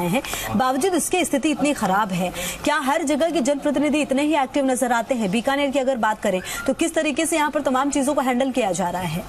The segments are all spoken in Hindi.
हैं, बावजूद इसके स्थिति इतनी खराब है। क्या हर जगह के जनप्रतिनिधि इतने ही एक्टिव नजर आते हैं? बीकानेर की अगर बात करें तो किस तरीके से यहाँ पर तमाम चीजों को हैंडल किया जा रहा है?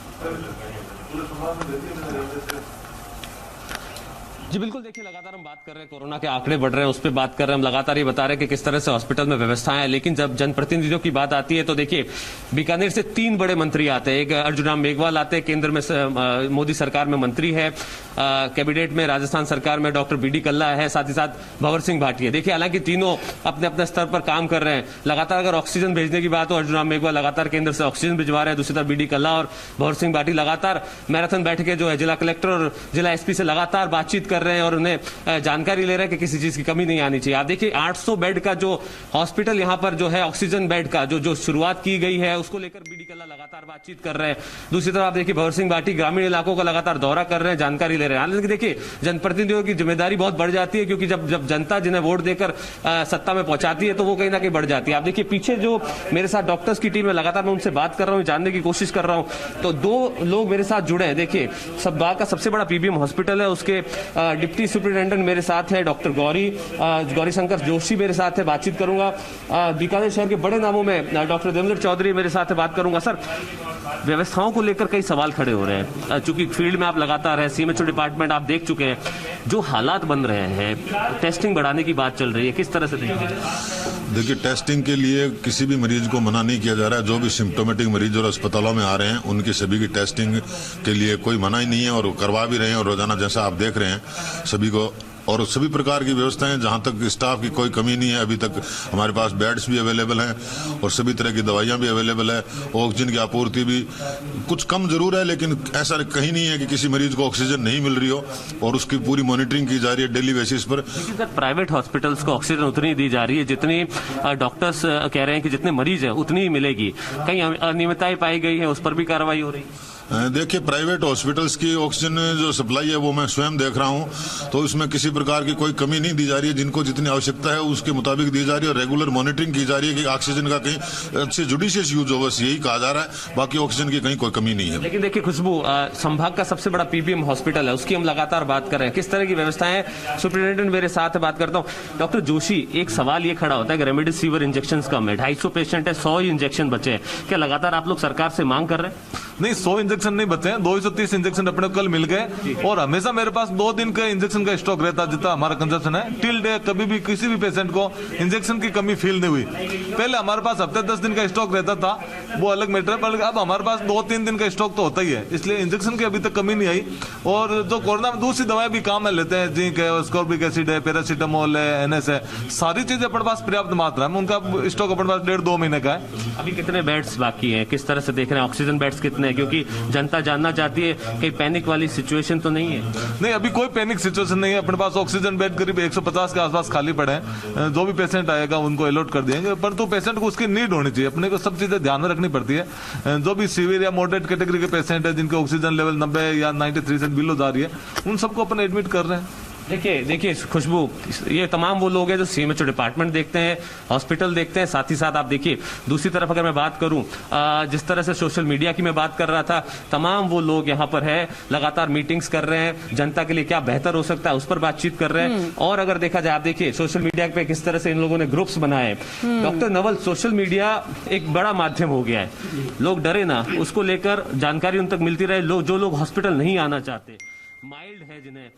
जी बिल्कुल, देखिए लगातार हम बात कर रहे हैं, कोरोना के आंकड़े बढ़ रहे हैं, उस पर बात कर रहे हैं, हम लगातार ये बता रहे हैं कि किस तरह से हॉस्पिटल में व्यवस्थाएं हैं। लेकिन जब जनप्रतिनिधियों की बात आती है तो देखिए बीकानेर से 3 बड़े मंत्री आते हैं। एक अर्जुन राम मेघवाल आते हैं, केंद्र में मोदी सरकार में मंत्री है, कैबिनेट में राजस्थान सरकार में डॉक्टर बीडी कल्ला है, साथ ही साथ भंवर सिंह भाटिया। देखिए हालांकि तीनों अपने अपने स्तर पर काम कर रहे हैं। लगातार अगर ऑक्सीजन भेजने की बात हो, अर्जुन राम मेघवाल लगातार केंद्र से ऑक्सीजन भिजवा रहे हैं, दूसरी तरफ बीडी कल्ला और भंवर सिंह भाटी लगातार मैराथन बैठकें जो है जिला कलेक्टर और जिला एसपी से लगातार बातचीत कर रहे हैं और उन्हें जानकारी ले रहे हैं कि किसी चीज की कमी नहीं आनी चाहिए। आप देखिए 800 बेड का जो हॉस्पिटल यहाँ पर जो है ऑक्सीजन बेड का जो शुरुआत की गई है उसको लेकर बीडी कल्ला लगातार बातचीत कर रहे हैं। दूसरी तरफ आप देखिए भंवर सिंह भाटी ग्रामीण इलाकों का लगातार दौरा कर रहे हैं, जानकारी ले रहे हैं। हालांकि देखिए जनप्रतिनिधियों की जिम्मेदारी बहुत बढ़ जाती है, क्योंकि जब जनता जिन्हें वोट देकर सत्ता में पहुंचाती है तो वो कहीं ना कहीं बढ़ जाती है। आप देखिए पीछे जो मेरे साथ डॉक्टर्स की टीम है, लगातार मैं उनसे बात कर रहा हूँ, जानने की कोशिश कर रहा हूँ। तो 2 लोग मेरे साथ जुड़े हैं। देखिए सबा का सबसे बड़ा पीबीएम हॉस्पिटल है, उसके डिप्टी सुपरिटेंडेंट मेरे साथ है, डॉक्टर गौरी शंकर जोशी मेरे साथ है, बातचीत करूंगा। बीकानेर शहर के बड़े नामों में डॉक्टर देवेंद्र चौधरी मेरे साथ है, बात करूंगा। सर, व्यवस्थाओं को लेकर कई सवाल खड़े हो रहे हैं, चूंकि फील्ड में आप लगातार है, सीएमएचओ डिपार्टमेंट आप देख चुके हैं, जो हालात बन रहे हैं, टेस्टिंग बढ़ाने की बात चल रही है, किस तरह से देखिए टेस्टिंग के लिए किसी भी मरीज को मना नहीं किया जा रहा है। जो भी सिम्टोमेटिक मरीज और अस्पतालों में आ रहे हैं उनकी सभी की टेस्टिंग के लिए कोई मना ही नहीं है और करवा भी रहे हैं। और रोजाना जैसा आप देख रहे हैं सभी को, और सभी प्रकार की व्यवस्थाएं, जहां तक स्टाफ की कोई कमी नहीं है। अभी तक हमारे पास बेड्स भी अवेलेबल हैं और सभी तरह की दवाइयां भी अवेलेबल है। ऑक्सीजन की आपूर्ति भी कुछ कम जरूर है, लेकिन ऐसा कहीं नहीं है कि किसी मरीज को ऑक्सीजन नहीं मिल रही हो, और उसकी पूरी मॉनिटरिंग की जा रही है डेली बेसिस पर। सर, प्राइवेट हॉस्पिटल्स को ऑक्सीजन उतनी दी जा रही है जितनी डॉक्टर्स कह रहे हैं कि जितने मरीज है उतनी ही मिलेगी। कहीं अनियमितताएं पाई गई है, उस पर भी कार्रवाई हो रही है? देखिए प्राइवेट हॉस्पिटल्स की ऑक्सीजन जो सप्लाई है वो मैं स्वयं देख रहा हूं, तो इसमें किसी प्रकार की कोई कमी नहीं दी जा रही है। जिनको जितनी आवश्यकता है उसके मुताबिक दी जा रही है और रेगुलर मॉनिटरिंग की जा रही है कि ऑक्सीजन का कहीं अच्छे जुडिशियस यूज हो, बस यही कहा जा रहा है। बाकी ऑक्सीजन की कहीं कोई कमी नहीं है। लेकिन देखिए खुशबू, संभाग का सबसे बड़ा पीबीएम हॉस्पिटल है, उसकी हम लगातार बात कर रहे हैं, किस तरह की व्यवस्थाएं। सुपरिटेंडेंट मेरे साथ बात करता हूँ। डॉक्टर जोशी, एक सवाल ये खड़ा होता है कि रेमडेसिविर इंजेक्शन कम है, 250 पेशेंट है, 100 इंजेक्शन बचे हैं। क्या लगातार आप लोग सरकार से मांग कर रहे हैं? नहीं, 100 इंजेक्शन नहीं बचे हैं, 230 इंजेक्शन अपने को कल मिल गए और हमेशा मेरे पास 2 दिन का इंजेक्शन का स्टॉक रहता है जितना हमारा कंजप्शन है। टिल डे कभी भी किसी भी पेशेंट को इंजेक्शन की कमी फील नहीं हुई। पहले हमारे पास हफ्ते 10 दिन का स्टॉक रहता था, वो अलग मैटर है, पर अब हमारे पास 2-3 दिन का स्टॉक तो होता ही है, इसलिए इंजेक्शन की अभी तक कमी नहीं आई। और जो कोरोना में दूसरी दवाएं भी काम में लेते हैं, जिंक है, स्कॉर्बिक एसिड है, पैरासीटामोल है, एनएस है, सारी चीजें अपने पास पर्याप्त मात्रा में, उनका स्टॉक अपने पास 1.5-2 महीने का है। अभी कितने बेड्स बाकी है, किस तरह से देख रहे हैं, ऑक्सीजन बेड्स कितने हैं? क्योंकि जनता जानना चाहती है, कहीं पैनिक वाली सिचुएशन तो नहीं है? नहीं, अभी कोई पैनिक सिचुएशन नहीं है। अपने पास ऑक्सीजन बेड करीब 150 के आसपास खाली पड़े हैं। जो भी पेशेंट आएगा उनको अलॉट कर देंगे, परंतु पेशेंट को उसकी नीड होनी चाहिए। अपने को सब चीजें ध्यान में रखनी पड़ती है। जो भी सीवियर या मॉडरेट कैटेगरी के पेशेंट है, जिनके ऑक्सीजन लेवल 90 या 93 से बिलो जा रही है, उन सबको अपन एडमिट कर रहे हैं। देखिए खुशबू, ये तमाम वो लोग हैं जो सीएमएचओ डिपार्टमेंट देखते हैं, हॉस्पिटल देखते हैं, साथ ही साथ आप देखिए दूसरी तरफ अगर मैं बात करूं, जिस तरह से सोशल मीडिया की मैं बात कर रहा था, तमाम वो लोग यहाँ पर है, लगातार मीटिंग्स कर रहे हैं, जनता के लिए क्या बेहतर हो सकता है उस पर बातचीत कर रहे हैं। और अगर देखा जाए, आप देखिए सोशल मीडिया पे किस तरह से इन लोगों ने ग्रुप्स बनाए। डॉक्टर नवल, सोशल मीडिया एक बड़ा माध्यम हो गया है, लोग डरे ना, उसको लेकर जानकारी उन तक मिलती रहे। जो लोग हॉस्पिटल नहीं आना चाहते, माइल्ड है, जिन्हें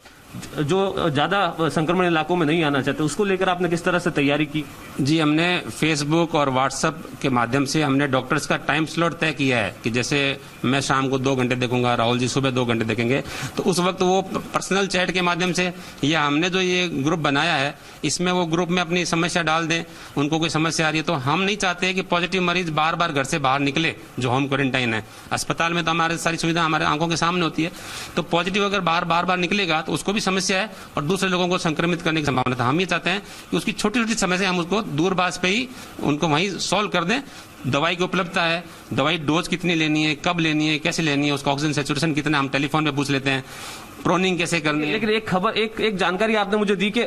जो ज्यादा संक्रमण इलाकों में नहीं आना चाहते, उसको लेकर आपने किस तरह से तैयारी की? जी, हमने फेसबुक और व्हाट्सएप के माध्यम से हमने डॉक्टर्स का टाइम स्लॉट तय किया है कि जैसे मैं शाम को 2 घंटे देखूंगा, राहुल जी सुबह 2 घंटे देखेंगे, तो उस वक्त वो पर्सनल चैट के माध्यम से, या हमने जो ये ग्रुप बनाया है इसमें वो ग्रुप में अपनी समस्या डाल दें। उनको कोई समस्या आ रही है तो हम नहीं चाहते कि पॉजिटिव मरीज बार बार घर से बाहर निकले, जो होम क्वारंटाइन है। अस्पताल में तो हमारे सारी सुविधा हमारे आंखों के सामने होती है, तो पॉजिटिव अगर बार बार निकलेगा तो उसको भी समस्या है और दूसरे लोगों को संक्रमित करने की संभावना था। हम ये चाहते हैं कि उसकी छोटी छोटी समस्या हम उसको दूरभाष पे ही उनको वहीं सॉल्व कर दें। दवाई की उपलब्धता है, दवाई डोज कितनी लेनी है, कब लेनी है, कैसे लेनी है, उसका ऑक्सीजन सैचुरेशन कितना, हम टेलीफोन पे पूछ लेते हैं, प्रोनिंग कैसे करनी है। लेकिन एक खबर, एक जानकारी आपने मुझे दी कि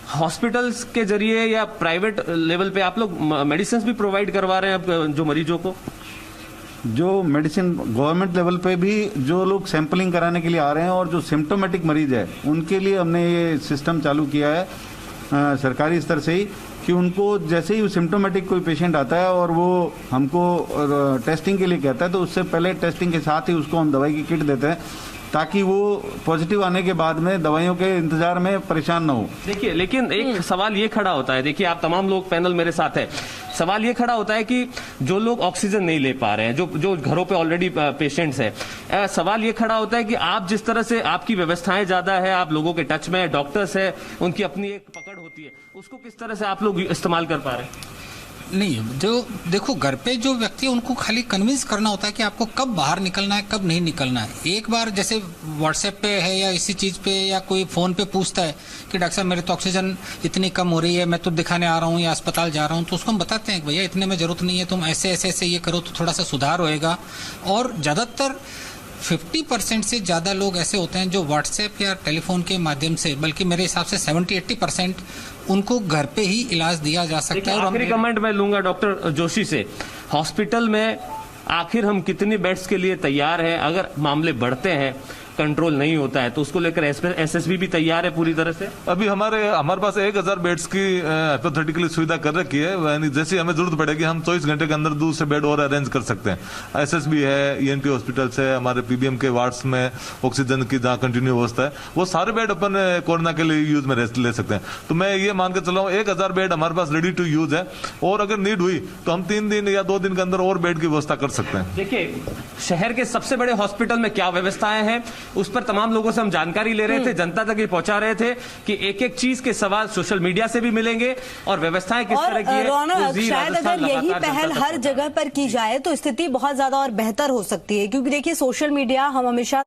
हॉस्पिटल्स के जरिए या प्राइवेट लेवल पे आप लोग मेडिसिन भी प्रोवाइड करवा रहे हैं जो मरीजों को? जो मेडिसिन गवर्नमेंट लेवल पे भी जो लोग सैंपलिंग कराने के लिए आ रहे हैं और जो सिम्टोमेटिक मरीज है उनके लिए हमने ये सिस्टम चालू किया है सरकारी स्तर से ही कि उनको जैसे ही सिम्टोमेटिक कोई पेशेंट आता है और वो हमको टेस्टिंग के लिए कहता है तो उससे पहले टेस्टिंग के साथ ही उसको हम दवाई की किट देते हैं ताकि वो पॉजिटिव आने के बाद में दवाइयों के इंतजार में परेशान ना हो। देखिए, लेकिन एक सवाल ये खड़ा होता है, देखिए आप तमाम लोग पैनल मेरे साथ है, सवाल ये खड़ा होता है कि जो लोग ऑक्सीजन नहीं ले पा रहे हैं, जो घरों पे ऑलरेडी पेशेंट्स हैं, सवाल ये खड़ा होता है कि आप जिस तरह से आपकी व्यवस्थाएं ज्यादा है, आप लोगों के टच में डॉक्टर्स है, उनकी अपनी एक पकड़ होती है, उसको किस तरह से आप लोग इस्तेमाल कर पा रहे हैं? नहीं, जो देखो घर पे जो व्यक्ति है उनको खाली कन्विंस करना होता है कि आपको कब बाहर निकलना है, कब नहीं निकलना है। एक बार जैसे व्हाट्सएप पे है या इसी चीज़ पे या कोई फ़ोन पे पूछता है कि डॉक्टर साहब मेरे तो ऑक्सीजन इतनी कम हो रही है, मैं तो दिखाने आ रहा हूँ या अस्पताल जा रहा हूँ, तो उसको हम बताते हैं कि भैया इतने में ज़रूरत नहीं है, तुम ऐसे ऐसे ऐसे ये करो तो थोड़ा सा सुधार होएगा। और ज़्यादातर 50% से ज़्यादा लोग ऐसे होते हैं जो व्हाट्सएप या टेलीफोन के माध्यम से, बल्कि मेरे हिसाब से 70-80% उनको घर पे ही इलाज दिया जा सकता है। और आखिरी कमेंट मैं लूंगा डॉक्टर जोशी से, हॉस्पिटल में आखिर हम कितनी बेड्स के लिए तैयार हैं? अगर मामले बढ़ते हैं, कंट्रोल नहीं होता है, तो उसको लेकर एसएसबी भी तैयार है पूरी तरह से? अभी हमारे पास 1000 बेड्स की हाइपोथेटिकली सुविधा कर रखी है, यानी जैसी हमें जरूरत पड़ेगी हम 24 घंटे के अंदर दूसरे बेड और अरेंज कर सकते हैं। एसएसबी है, ईएनटी हॉस्पिटल्स है, हमारे पीबीएम के वार्ड्स में ऑक्सीजन की जहाँ कंटिन्यू व्यवस्था है, वो सारे बेड अपन कोरोना के लिए यूज में ले सकते हैं। तो मैं ये मान के चल रहा हूँ 1000 बेड हमारे पास रेडी टू यूज है, और अगर नीड हुई तो हम 3 दिन या 2 दिन के अंदर और बेड की व्यवस्था कर सकते हैं। देखिए, शहर के सबसे बड़े हॉस्पिटल में क्या व्यवस्थाएं हैं, उस पर तमाम लोगों से हम जानकारी ले रहे थे, जनता तक ये पहुंचा रहे थे कि एक एक चीज के सवाल सोशल मीडिया से भी मिलेंगे और व्यवस्थाएं किस तरह की है। रौनक, शायद अगर यही पहल हर जगह पर की जाए तो स्थिति बहुत ज्यादा और बेहतर हो सकती है, क्योंकि देखिए सोशल मीडिया हम हमेशा